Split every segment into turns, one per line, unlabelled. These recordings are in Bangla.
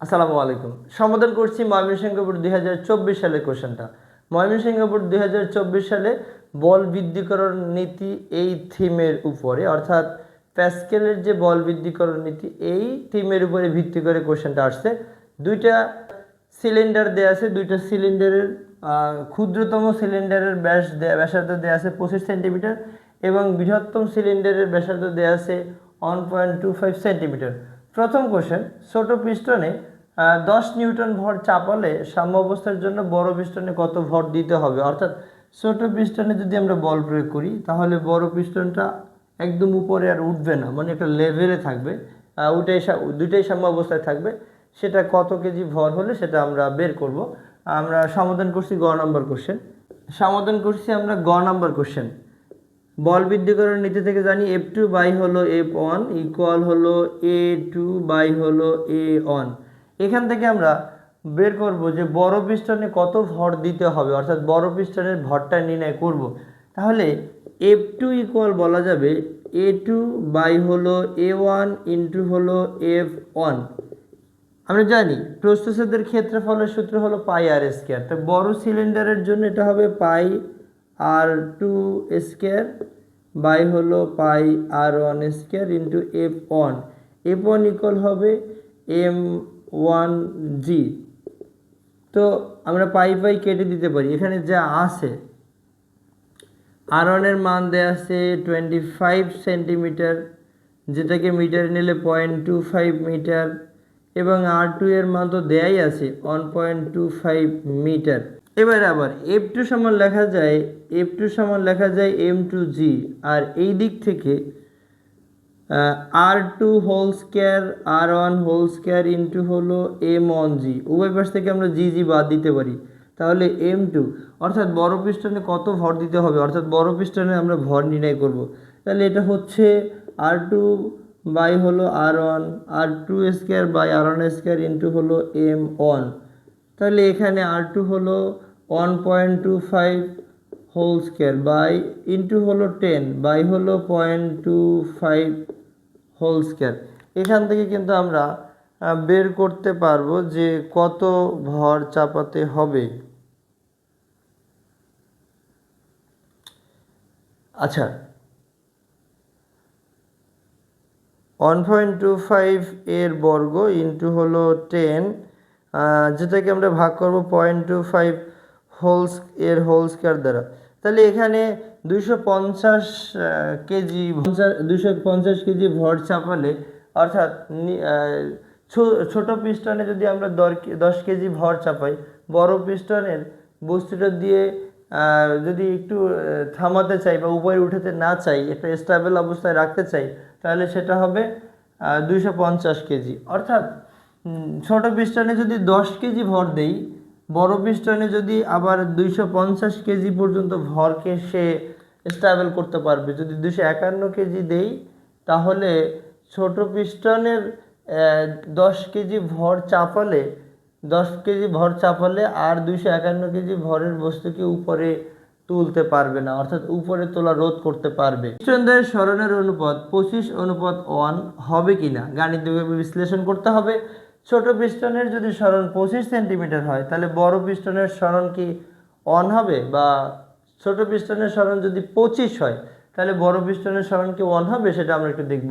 আসসালামু আলাইকুম। সমাধান করছি ময়মনসিংহ বোর্ড 2024 সালের কোশ্চেনটা। ময়মনসিংহ বোর্ড 2024 সালে বল বৃদ্ধিকরণ নীতি এই থিমের উপরে, অর্থাৎ প্যাসকেলের যে বল বৃদ্ধিকরণ নীতি এই থিমের উপরে ভিত্তি করে কোশ্চেনটা আসছে। দুইটা সিলিন্ডার দেওয়া আছে, দুইটা সিলিন্ডারের ক্ষুদ্রতম সিলিন্ডারের ব্যাসার্ধ দেওয়া আছে 25 সেন্টিমিটার এবং বৃহত্তম সিলিন্ডারের ব্যাসার্ধ দেওয়া আছে 1.25 সেন্টিমিটার। প্রথম কোশ্চেন, ছোট পিস্টনে 10 নিউটন ভর চাপালে সাম্য অবস্থার জন্য বড় পিস্টনে কত ভর দিতে হবে। অর্থাৎ ছোট পিস্টনে যদি আমরা বল প্রয়োগ করি তাহলে বড় পিস্টনটা একদম উপরে আর উঠবে না, মানে একটা লেভেলে থাকবে, দুইটাই সাম্য অবস্থায় থাকবে। সেটা কত কেজি ভর হলে সেটা আমরা বের করব। আমরা সমাধান করছি গ নম্বর কোশ্চেন। সমাধান করছি আমরা গ নম্বর কোশ্চেন। বল বৃদ্ধিকরণ নীতি থেকে জানি F2 বাই হলো F1 ইকুয়াল হলো A2 বাই হলো A1। এখান থেকে আমরা বের করব যে বড় পিস্টনে কত ভর দিতে হবে, অর্থাৎ বড় পিস্টনের ভরটা নির্ণয় করব। তাহলে F2 ইকুয়াল বলা যাবে A2 বাই হলো A1 ইন্টু হলো F1। আমরা জানি প্রস্থচ্ছেদের ক্ষেত্রফলের সূত্র হলো পাই আর স্কয়ার। তো বড় সিলিন্ডারের জন্য এটা হবে পাই R2 স্কয়ার বাই হলো পাই R1 square into F1। F1 equal হবে M1G। তো আমরা পাই পাই কেটে দিতে পারি, এখানে যা আছে R1 এর মান দেওয়া আছে 25 সেন্টিমিটার, যেটাকে মিটার নিলে 0.25 মিটার, এবং R2 এর মান তো দেয়াই আছে 1.25 মিটার। এবার আবার F2 সমান লেখা যায় M2G, আর এই দিক থেকে R2 whole square R1 whole square into হলো M1G, উভয় পাশ থেকে আমরা জি বাদ দিতে পারি। তাহলে M2 অর্থাৎ বড় পিস্টনে কত ভর দিতে হবে, অর্থাৎ বড় পিস্টনে আমরা ভর নির্ণয় করব। তাহলে এটা হচ্ছে R2 বাই হলো R1, R2 square by R1 square into হলো M1। তাহলে এখানে R2 হলো 1.25 হোল স্কয়ার বাই ইন্টু হলো 10 বাই হলো 0.25 হোল স্কয়ার। এখান থেকে কিন্তু আমরা বের করতে পারবো যে কত ভর চাপাতে হবে। আচ্ছা, 1.25 এর বর্গ ইন্টু হলো 10, যেটাকে আমরা ভাগ করব 0.25 এর হোল স্কয়ার দ্বারা। তাহলে এখানে 250 কেজি 250 কেজি ভর চাপালে, অর্থাৎ ছোট পিস্টনে যদি আমরা 10 কেজি ভর চাপাই, বড় পিস্টনের বস্তুটা দিয়ে যদি একটু থামাতে চাই বা উপরে উঠাতে না চাই, একটা স্টেবল অবস্থায় রাখতে চাই, তাহলে সেটা হবে 250 কেজি। অর্থাৎ ছোট পিস্টনে যদি 10 কেজি ভর দেই, বড় পিস্টনে যদি আবার 250 কেজি পর্যন্ত ভরকে সে স্টেবল করতে পারবে। যদি 251 কেজি দেই তাহলে ছোট পিস্টনের 10 কেজি ভর চাপালে আর 251 কেজি ভরের বস্তুকে উপরে তুলতে পারবে না, অর্থাৎ উপরে তোলা রোধ করতে পারবে। পিস্টনদ্বয়ের সরণের অনুপাত 25:1 হবে কিনা গাণিতিকভাবে বিশ্লেষণ করতে হবে। ছোট পিস্টনের যদি সরণ 25 সেন্টিমিটার হয় তাহলে বড় পিস্টনের সরণ কি 1 হবে, বা ছোট পিস্টনের সরণ যদি 25 হয় তাহলে বড় পিস্টনের সরণ কি 1 হবে, সেটা আমরা একটু দেখব।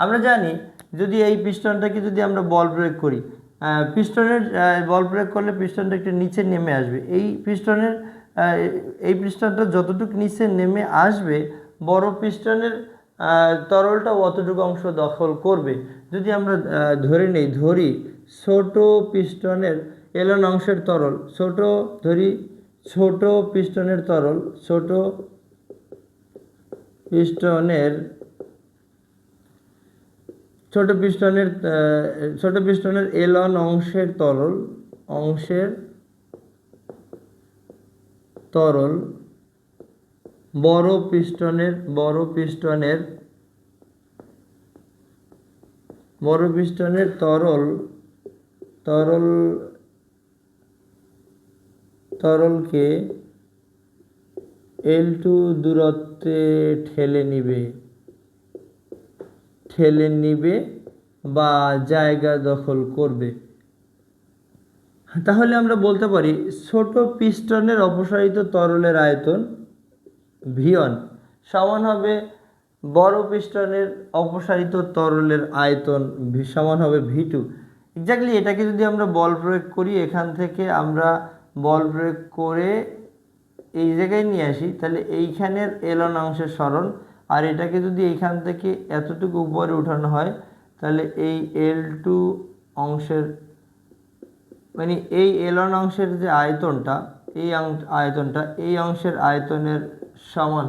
আমরা জানি যদি এই পিস্টনটাকে যদি আমরা বল প্রয়োগ করি, পিস্টনের বল প্রয়োগ করলে পিস্টনটা একটু নিচে নেমে আসবে। এই পিস্টনটা যতটুকু নিচে নেমে আসবে, বড় পিস্টনের তরলটা অতটুকু অংশ দখল করবে। যদি আমরা ধরি ছোট পিস্টনের এলন অংশের তরল, ছোট পিস্টনের এলন অংশের তরল বড় পিস্টনের তরলকে L2 দূরত্বে ঠেলে নিবে বা জায়গা দখল করবে। তাহলে আমরা বলতে পারি ছোট পিস্টনের অপসারিত তরলের আয়তন V1 সমান হবে বড় পিস্টনের অপসারিত তরলের আয়তন সমান হবে V2। এক্স্যাক্টলি এটাকে যদি আমরা বল প্রয়োগ করি, এখান থেকে আমরা বল প্রয়োগ করে এই জায়গায় নিয়ে আসি, তাহলে এইখানের L1 অংশের সরণ, আর এটাকে যদি এইখান থেকে এতটুকু উপরে উঠানো হয়, তাহলে এই L2 অংশের মানে এই L1 অংশের যে আয়তনটা, এই অংশের আয়তনের সমান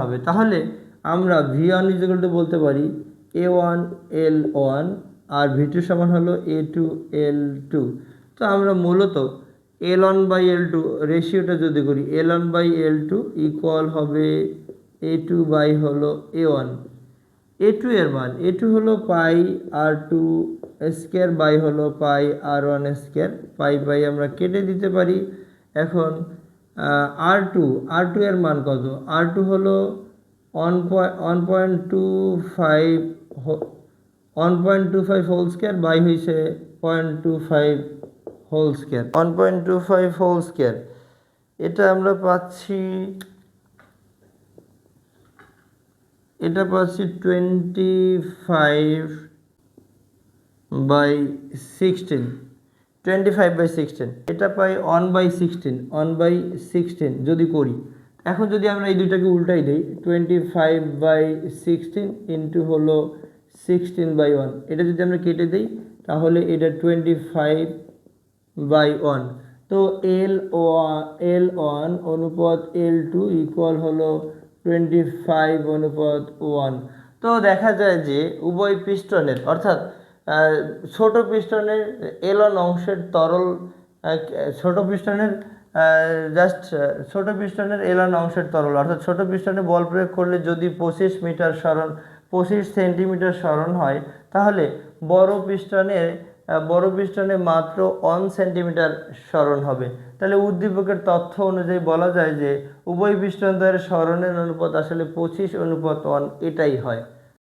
হবে। তাহলে আমরা V1 বলতে পারি A1 L1 আর V2 সমান হলো A2 L2। তো আমরা মূলত L1/L2 রেশিওটা যদি করি, L1/L2 ইকুয়াল হবে A2 বাই হলো A1। A2 এর মান, A2 হলো পাই R2 স্কয়ার বাই হলো পাই R1 স্কয়ার, পাই আমরা কেটে দিতে পারি। এখন R2 এর মান কত? R2 হলো 1.25 হোল স্কয়ার বাই হয়েছে 0.25 হোল স্কয়ার, 1.25 হোল স্কয়ার। এটা আমরা পাচ্ছি 25/16, এটা পাই 1/16 যদি করি। এখন যদি আমরা এই দুইটাকে উল্টাই দিই, 25/16 ইন্টু হলো 16/1, এটা যদি আমরা কেটে দিই তাহলে এটা 25/1। তো L1 অনুপাত L2 ইকুয়াল হলো 25/1। তো দেখা যায় যে উভয় পিস্টনের অর্থাৎ ছোট পিস্টনের L1 অংশের তরল, ছোট পিস্টনের L1 অংশের তরল অর্থাৎ ছোট পিস্টনে বল প্রয়োগ করলে যদি 25 সেন্টিমিটার সরণ হয়, তাহলে বড় পিস্টনে মাত্র 1 সেন্টিমিটার সরণ হবে। তাহলে উদ্দীপকের তথ্য অনুযায়ী বলা যায় যে উভয় পিস্টন দ্বয়ের সরণের অনুপাত আসলে 25/1 এটাই হয়।